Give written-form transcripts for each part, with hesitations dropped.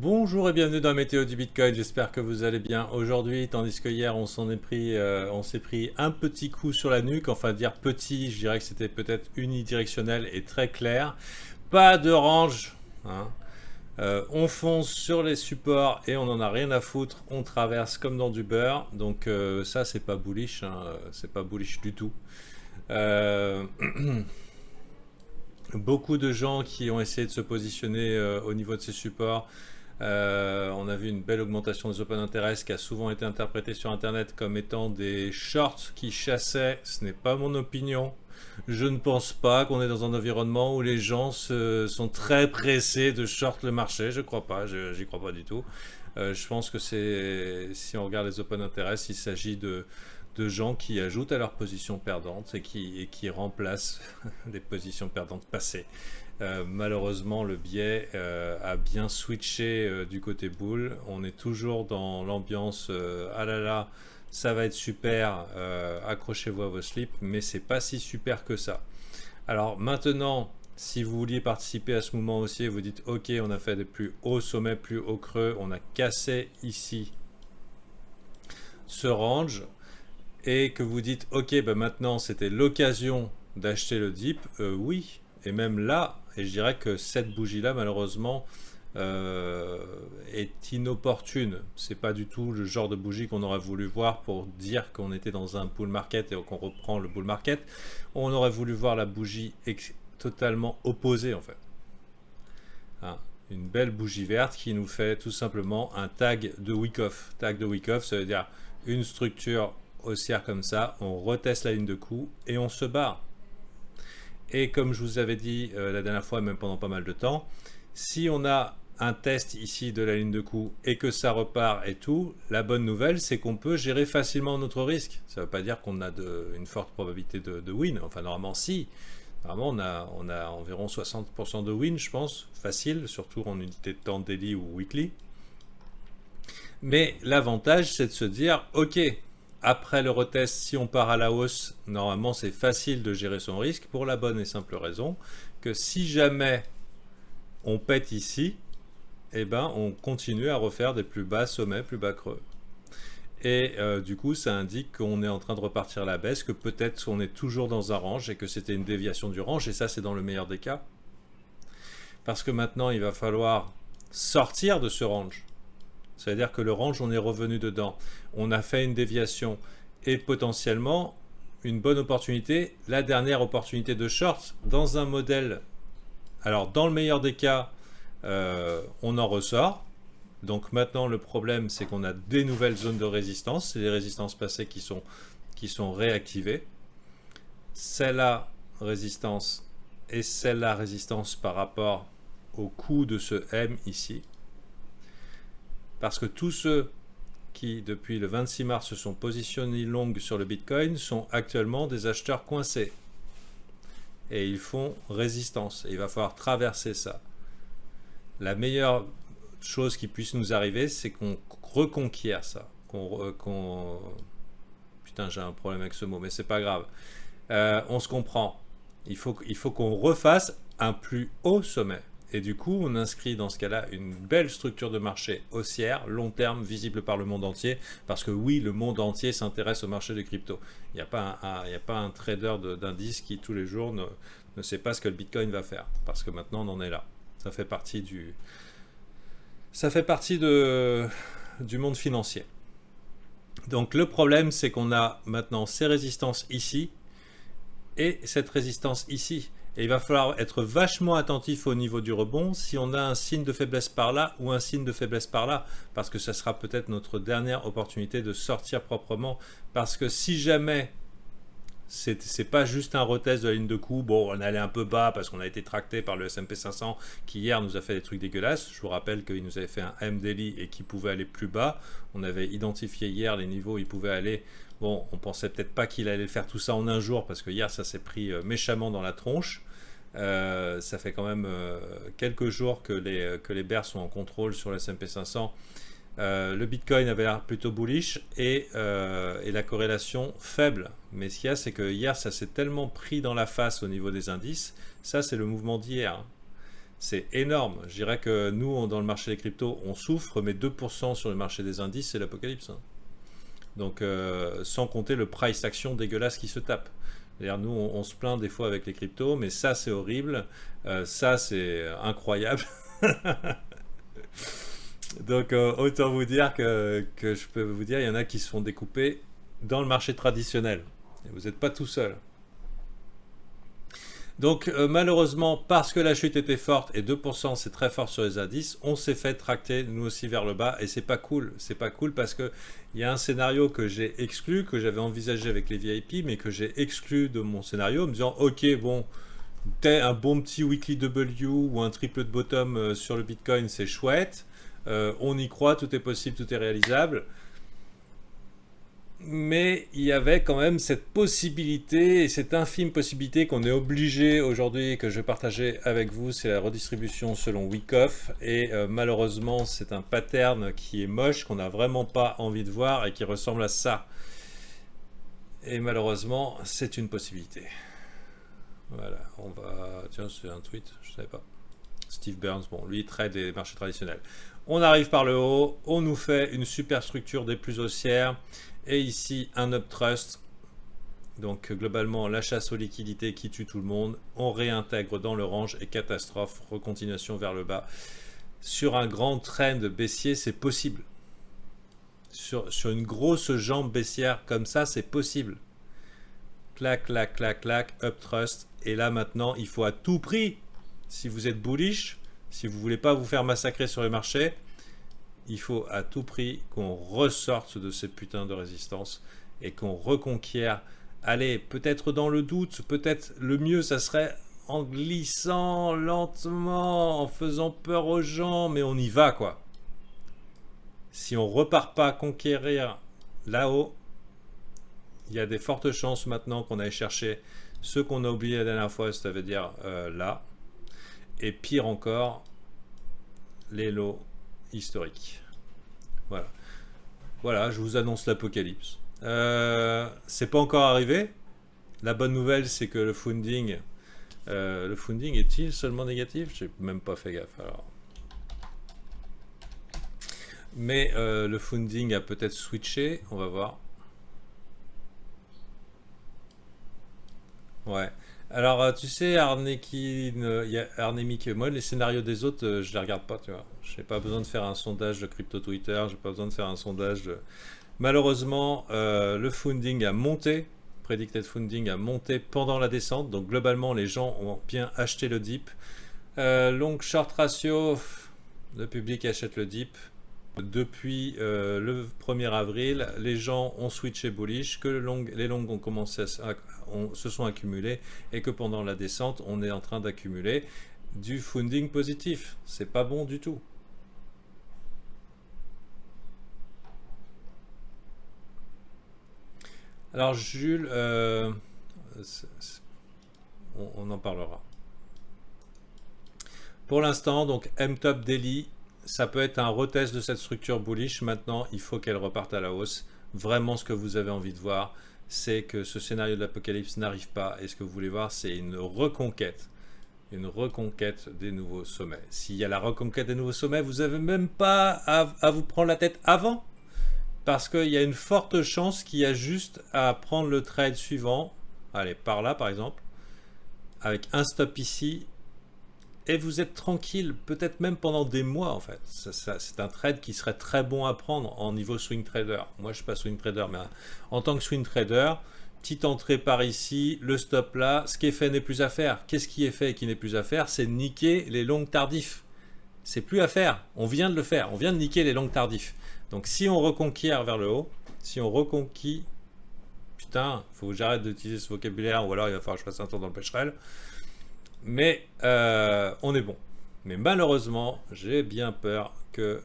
Bonjour et bienvenue dans la météo du Bitcoin, j'espère que vous allez bien aujourd'hui, tandis que hier on s'est pris un petit coup sur la nuque, enfin dire petit, je dirais que c'était peut-être unidirectionnel et très clair, pas de range, hein. On fonce sur les supports et on en a rien à foutre, on traverse comme dans du beurre, donc ça c'est pas bullish, hein, c'est pas bullish du tout. Euh, Beaucoup de gens qui ont essayé de se positionner au niveau de ces supports. On a vu une belle augmentation des open interest qui a souvent été interprétée sur internet comme étant des shorts qui chassaient. Ce n'est pas mon opinion. Je ne pense pas qu'on est dans un environnement où les gens sont très pressés de short le marché. Je crois pas, j'y crois pas du tout. Je pense que si on regarde les open interest, il s'agit de gens qui ajoutent à leurs positions perdantes et qui remplacent des positions perdantes passées. Malheureusement, le biais a bien switché du côté bull. On est toujours dans l'ambiance ah là là, ça va être super, accrochez-vous à vos slips, mais c'est pas si super que ça. Alors maintenant, si vous vouliez participer à ce mouvement haussier, vous dites ok, on a fait des plus hauts sommets, plus hauts creux, on a cassé ici ce range, et que vous dites ok, ben maintenant c'était l'occasion d'acheter le dip, oui, et même là, et je dirais que cette bougie là malheureusement euh, est inopportune. C'est pas du tout le genre de bougie qu'on aurait voulu voir pour dire qu'on était dans un bull market et qu'on reprend le bull market. On aurait voulu voir la bougie totalement opposée en fait, hein. Une belle bougie verte qui nous fait tout simplement un tag de week off. Tag de week off, ça veut dire une structure haussière comme ça, on reteste la ligne de coup et on se barre. Et comme je vous avais dit la dernière fois, même pendant pas mal de temps, si on a un test ici de la ligne de coup et que ça repart et tout, la bonne nouvelle c'est qu'on peut gérer facilement notre risque. Ça ne veut pas dire qu'on a une forte probabilité de win, enfin normalement si. Normalement on a environ 60% de win je pense, facile, surtout en unité de temps daily ou weekly. Mais l'avantage c'est de se dire ok, après le retest, si on part à la hausse, normalement c'est facile de gérer son risque pour la bonne et simple raison que si jamais on pète ici, eh ben on continue à refaire des plus bas sommets, plus bas creux. Et du coup, ça indique qu'on est en train de repartir à la baisse, que peut-être on est toujours dans un range et que c'était une déviation du range, et ça c'est dans le meilleur des cas. Parce que maintenant, il va falloir sortir de ce range. Ça veut dire que le range, on est revenu dedans. On a fait une déviation et potentiellement une bonne opportunité, la dernière opportunité de short dans un modèle. Alors, dans le meilleur des cas, on en ressort. Donc maintenant, le problème, c'est qu'on a des nouvelles zones de résistance. C'est les résistances passées qui sont réactivées. Celle-là, résistance, et celle-là, résistance par rapport au coût de ce M ici. Parce que tous ceux qui, depuis le 26 mars, se sont positionnés long sur le Bitcoin sont actuellement des acheteurs coincés. Et ils font résistance. Et il va falloir traverser ça. La meilleure chose qui puisse nous arriver, c'est qu'on reconquiert ça. Putain, j'ai un problème avec ce mot, mais c'est pas grave. On se comprend. Il faut qu'on refasse un plus haut sommet. Et du coup, on inscrit dans ce cas-là une belle structure de marché haussière, long terme, visible par le monde entier. Parce que oui, le monde entier s'intéresse au marché des cryptos. Il n'y a pas un trader d'indice qui tous les jours ne sait pas ce que le Bitcoin va faire. Parce que maintenant, on en est là. Ça fait partie du monde financier. Donc le problème, c'est qu'on a maintenant ces résistances ici et cette résistance ici. Et il va falloir être vachement attentif au niveau du rebond si on a un signe de faiblesse par là ou un signe de faiblesse par là, parce que ça sera peut-être notre dernière opportunité de sortir proprement. Parce que si jamais c'est pas juste un retest de la ligne de coup, bon on allait un peu bas parce qu'on a été tracté par le S&P 500 qui hier nous a fait des trucs dégueulasses. Je vous rappelle qu'il nous avait fait un M daily et qu'il pouvait aller plus bas. On avait identifié hier les niveaux où il pouvait aller. Bon, on pensait peut-être pas qu'il allait faire tout ça en un jour parce que hier ça s'est pris méchamment dans la tronche. Ça fait quand même quelques jours que les bears sont en contrôle sur le S&P 500. Le Bitcoin avait l'air plutôt bullish et la corrélation faible. Mais ce qu'il y a, c'est que hier, ça s'est tellement pris dans la face au niveau des indices. Ça, c'est le mouvement d'hier. C'est énorme. Je dirais que nous, dans le marché des cryptos, on souffre, mais 2% sur le marché des indices, c'est l'apocalypse, hein. Donc, sans compter le price action dégueulasse qui se tape. D'ailleurs, nous, on se plaint des fois avec les cryptos, mais ça, c'est horrible. Ça, c'est incroyable. Donc, autant vous dire que je peux vous dire, il y en a qui se font découper dans le marché traditionnel. Et vous n'êtes pas tout seul. Donc malheureusement, parce que la chute était forte et 2% c'est très fort sur les indices, on s'est fait tracter nous aussi vers le bas et c'est pas cool. C'est pas cool parce que il y a un scénario que j'ai exclu, que j'avais envisagé avec les VIP, mais que j'ai exclu de mon scénario en me disant ok bon, un bon petit weekly W ou un triple de bottom sur le Bitcoin c'est chouette, on y croit, tout est possible, tout est réalisable. Mais il y avait quand même cette possibilité, et cette infime possibilité qu'on est obligé aujourd'hui, que je vais partager avec vous, c'est la redistribution selon Wyckoff. Et malheureusement, c'est un pattern qui est moche, qu'on n'a vraiment pas envie de voir et qui ressemble à ça. Et malheureusement, c'est une possibilité. Voilà, on va... Tiens, c'est un tweet, je ne savais pas. Steve Burns, bon, lui, il trade les marchés traditionnels. On arrive par le haut, on nous fait une super structure des plus haussières. Et ici, un uptrust. Donc, globalement, la chasse aux liquidités qui tue tout le monde. On réintègre dans le range et catastrophe, recontinuation vers le bas. Sur un grand trend baissier, c'est possible. Sur une grosse jambe baissière comme ça, c'est possible. Clac, clac, clac, clac, uptrust. Et là, maintenant, il faut à tout prix, si vous êtes bullish, si vous ne voulez pas vous faire massacrer sur les marchés, il faut à tout prix qu'on ressorte de ces putains de résistance et qu'on reconquiert. Allez, peut-être dans le doute, peut-être le mieux, ça serait en glissant lentement, en faisant peur aux gens, mais on y va, quoi. Si on repart pas conquérir là-haut, il y a des fortes chances maintenant qu'on aille chercher ceux qu'on a oubliés la dernière fois, ça veut dire là. Et pire encore, les lots historique. Voilà. Voilà, je vous annonce l'apocalypse. C'est pas encore arrivé. La bonne nouvelle, c'est que le funding est-il seulement négatif? J'ai même pas fait gaffe. Alors. Mais le funding a peut-être switché. On va voir. Ouais. Alors, tu sais, Arnemic, moi, les scénarios des autres, je les regarde pas, tu vois. J'ai pas besoin de faire un sondage de crypto Twitter, j'ai pas besoin de faire un sondage de... Malheureusement, le funding a monté, predicted funding a monté pendant la descente, donc globalement, les gens ont bien acheté le dip. Long short ratio, le public achète le dip. Depuis le 1er avril, les gens ont switché bullish, que les longs ont commencé se sont accumulés et que pendant la descente, on est en train d'accumuler du funding positif. C'est pas bon du tout. Alors Jules, on en parlera. Pour l'instant, donc M-Top Daily, ça peut être un retest de cette structure bullish. Maintenant, il faut qu'elle reparte à la hausse. Vraiment, ce que vous avez envie de voir, c'est que ce scénario de l'apocalypse n'arrive pas. Et ce que vous voulez voir, c'est une reconquête des nouveaux sommets. S'il y a la reconquête des nouveaux sommets, vous n'avez même pas à vous prendre la tête avant. Parce qu'il y a une forte chance qu'il y a juste à prendre le trade suivant. Allez, par là, par exemple. Avec un stop ici. Et vous êtes tranquille, peut-être même pendant des mois en fait. C'est un trade qui serait très bon à prendre en niveau swing trader. Moi je ne suis pas swing trader, mais en tant que swing trader, petite entrée par ici, le stop là, ce qui est fait n'est plus à faire. Qu'est-ce qui est fait et qui n'est plus à faire? C'est niquer les longs tardifs. C'est plus à faire, on vient de le faire, on vient de niquer les longs tardifs. Donc si on reconquiert vers le haut, si on reconquit, putain, il faut que j'arrête d'utiliser ce vocabulaire ou alors il va falloir que je fasse un tour dans le pêcherel. Mais on est bon. Mais malheureusement, j'ai bien peur que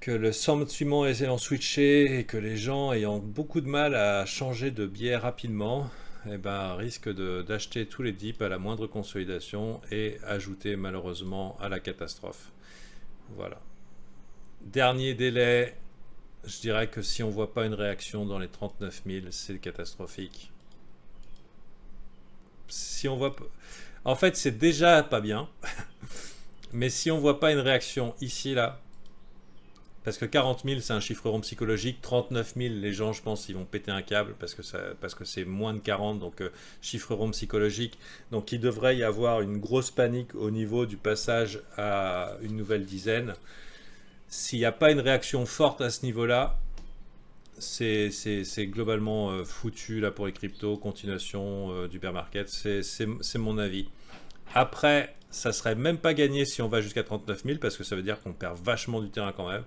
le suivant ayant switché et que les gens ayant beaucoup de mal à changer de biais rapidement, eh ben, risquent d'acheter tous les dips à la moindre consolidation et ajouter malheureusement à la catastrophe. Voilà. Dernier délai, je dirais que si on ne voit pas une réaction dans les 39 000, c'est catastrophique. Si on voit... En fait, c'est déjà pas bien. Mais si on voit pas une réaction ici, là, parce que 40 000, c'est un chiffre rond psychologique. 39 000, les gens, je pense, ils vont péter un câble parce que c'est moins de 40, donc chiffre rond psychologique. Donc il devrait y avoir une grosse panique au niveau du passage à une nouvelle dizaine. S'il n'y a pas une réaction forte à ce niveau-là, c'est globalement foutu là pour les cryptos. Continuation du bear market, c'est mon avis. Après, ça serait même pas gagné si on va jusqu'à 39 000 parce que ça veut dire qu'on perd vachement du terrain quand même.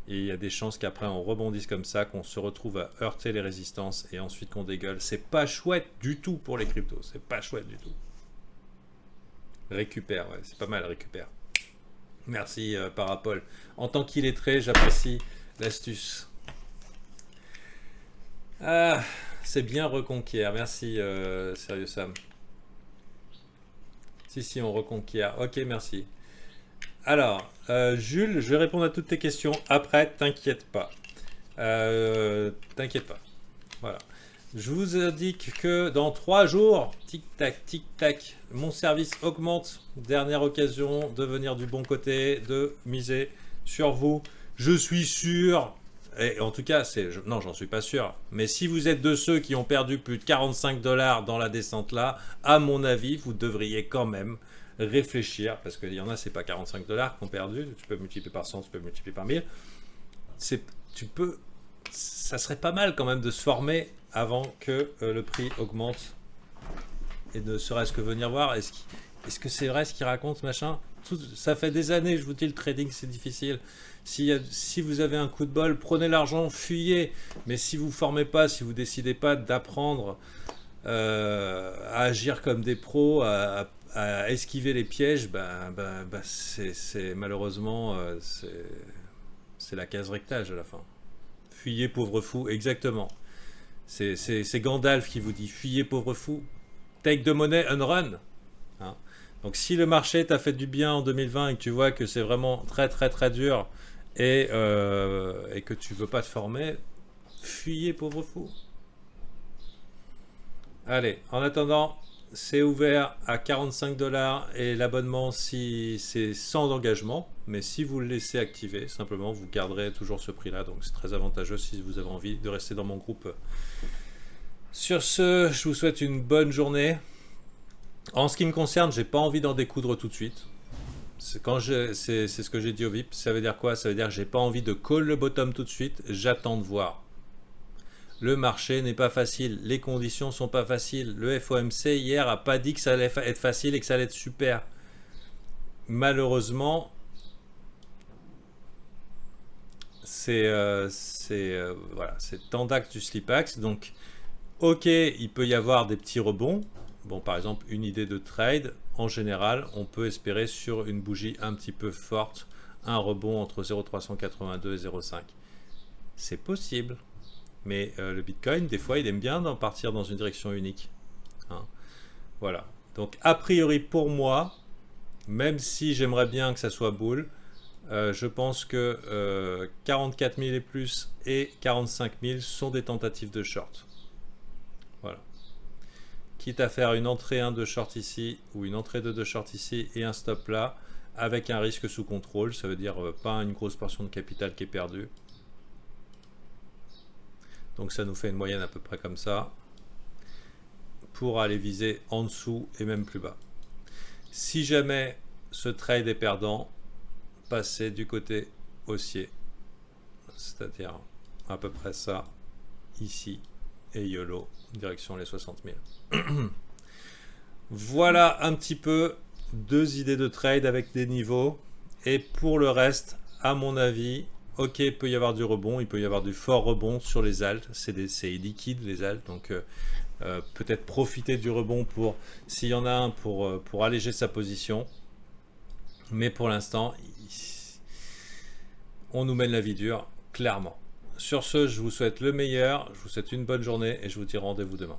Et il y a des chances qu'après on rebondisse comme ça, qu'on se retrouve à heurter les résistances et ensuite qu'on dégueule. C'est pas chouette du tout pour les cryptos. C'est pas chouette du tout. Récupère, ouais, c'est pas mal, récupère. Merci Parapol. En tant qu'illettré, j'apprécie l'astuce. Ah, c'est bien reconquiert. Merci Sérieux Sam. Si, on reconquiert. Ok, merci. Alors, Jules, je vais répondre à toutes tes questions après, t'inquiète pas. T'inquiète pas. Voilà. Je vous indique que dans 3 jours, tic-tac, tic-tac, mon service augmente. Dernière occasion de venir du bon côté, de miser sur vous. Je suis sûr, et en tout cas, non, j'en suis pas sûr, mais si vous êtes de ceux qui ont perdu plus de 45 $ dans la descente là, à mon avis, vous devriez quand même réfléchir, parce qu'il y en a, c'est pas 45 $ qu'on perdu, tu peux multiplier par 100, tu peux multiplier par 1000, ça serait pas mal quand même de se former avant que le prix augmente, et ne serait-ce que venir voir, est-ce que c'est vrai ce qu'il raconte, machin. Ça fait des années, je vous dis, le trading c'est difficile. Si vous avez un coup de bol, prenez l'argent, fuyez, mais si vous ne formez pas, si vous décidez pas d'apprendre à agir comme des pros, à esquiver les pièges, c'est malheureusement c'est la case rectage à la fin. Fuyez pauvre fou, exactement. C'est Gandalf qui vous dit fuyez pauvre fou, take the money and run. Hein. Donc si le marché t'a fait du bien en 2020 et que tu vois que c'est vraiment très très très dur et que tu veux pas te former, fuyez pauvre fou. Allez, en attendant, c'est ouvert à 45 $ et l'abonnement si c'est sans engagement, mais si vous le laissez activer, simplement vous garderez toujours ce prix là, donc c'est très avantageux si vous avez envie de rester dans mon groupe. Sur ce, je vous souhaite une bonne journée. En ce qui me concerne, j'ai pas envie d'en découdre tout de suite. C'est ce que j'ai dit au VIP. Ça veut dire quoi? Ça veut dire que j'ai pas envie de call le bottom tout de suite. J'attends de voir. Le marché n'est pas facile, les conditions sont pas faciles. Le FOMC hier a pas dit que ça allait être facile et que ça allait être super. Malheureusement, voilà, c'est tendax du slipax. Donc, ok, il peut y avoir des petits rebonds. Bon, par exemple, une idée de trade, en général, on peut espérer sur une bougie un petit peu forte un rebond entre 0,382 et 0,5. C'est possible. Mais le Bitcoin, des fois, il aime bien d'en partir dans une direction unique. Hein. Voilà. Donc, a priori, pour moi, même si j'aimerais bien que ça soit bull, je pense que 44 000 et plus et 45 000 sont des tentatives de short. Voilà. Quitte à faire une entrée 1 de short ici ou une entrée 2 de short ici et un stop là, avec un risque sous contrôle, ça veut dire pas une grosse portion de capital qui est perdue. Donc ça nous fait une moyenne à peu près comme ça pour aller viser en dessous et même plus bas. Si jamais ce trade est perdant, passez du côté haussier, c'est-à-dire à peu près ça ici et YOLO direction les 60 000. Voilà un petit peu 2 idées de trade avec des niveaux, et pour le reste, à mon avis, ok, il peut y avoir du rebond, il peut y avoir du fort rebond sur les alts, c'est liquide les alts, donc peut-être profiter du rebond pour, s'il y en a un, pour alléger sa position, mais pour l'instant, on nous mène la vie dure, clairement. Sur ce, je vous souhaite le meilleur, je vous souhaite une bonne journée et je vous dis rendez-vous demain.